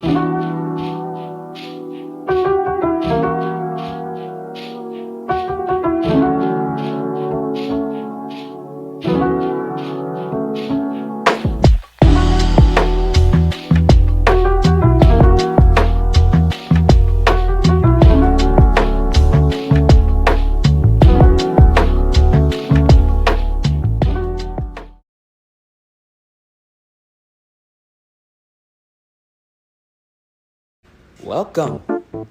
Welcome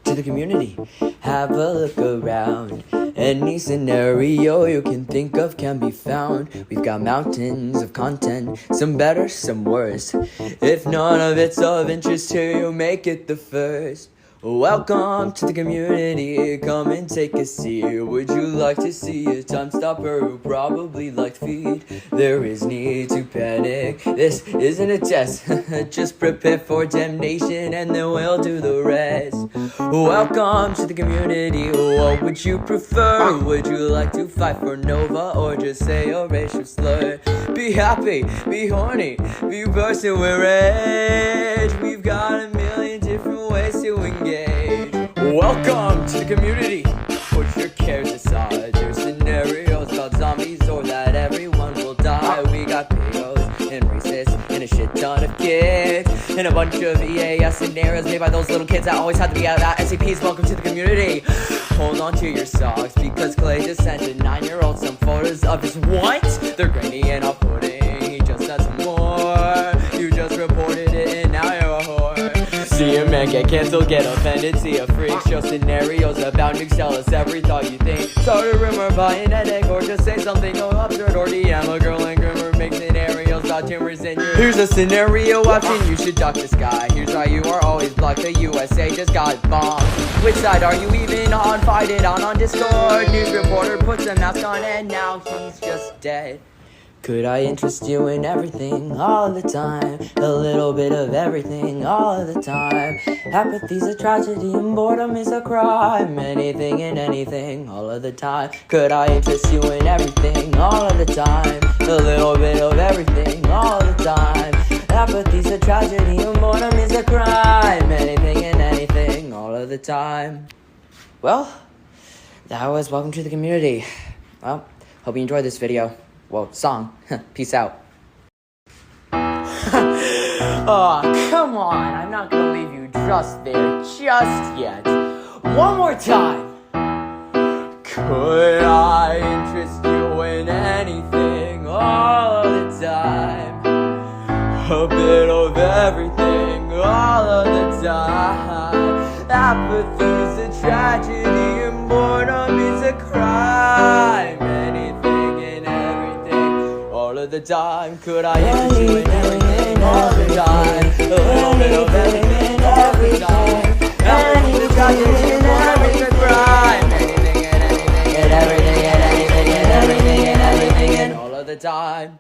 to the community. Have a look around. Any scenario you can think of can be found. We've got mountains of content, some better, some worse. If none of it's of interest to you, make it the first. Welcome to the community, come and take a seat. Would you like to see a time stopper who probably liked feed? There is need to panic, this isn't a test. Just prepare for damnation and then we'll do the rest. Welcome to the community, what would you prefer? Would you like to fight for Nova or just say a racial slur? Be happy, be horny, be bursting with rage. We've got a million different ways to engage. Welcome to the community. Put your cares aside. There's scenarios about zombies or that everyone will die. We got pagos and racists and a shit ton of kids and a bunch of EAS scenarios made by those little kids that always have to be out at SCPs. Welcome to the community. Hold on to your socks because Clay just sent a 9-year-old some photos of his what? They're grainy and off-putting. He just said some more. You just reported it and now you're a whore. See a man get cancelled, get offended. See a freak show scenarios about nukes. Tell us every thought you think. Start a rumor, buy an egg, or just say something absurd. Or DM a girl and groomer, make scenarios about tumors in your. Here's a scenario option, you should duck this guy. Here's why you are always blocked. The USA just got bombed. Which side are you even on? Fight it on Discord. News reporter puts a mask on and now he's just dead. Could I interest you in everything all the time? A little bit of everything all the time. Apathy's a tragedy and boredom is a crime. Anything and anything all of the time. Could I interest you in everything all of the time? A little bit of everything all the time. Apathy's a tragedy and boredom is a crime. Anything and anything all of the time. Well, that was Welcome to the Community. Well, hope you enjoyed this video. Well, song. Peace out. Oh, come on. I'm not gonna leave you just there just yet. One more time. Could I interest you in anything all the time? A bit of everything all of the time. Apathy's a tragedy and boredom is a crime. The time, could I interest you in everything all the time? A little bit of everything every time. Anything and anything and everything crime. Anything and anything and everything and anything and everything and everything and all of the time.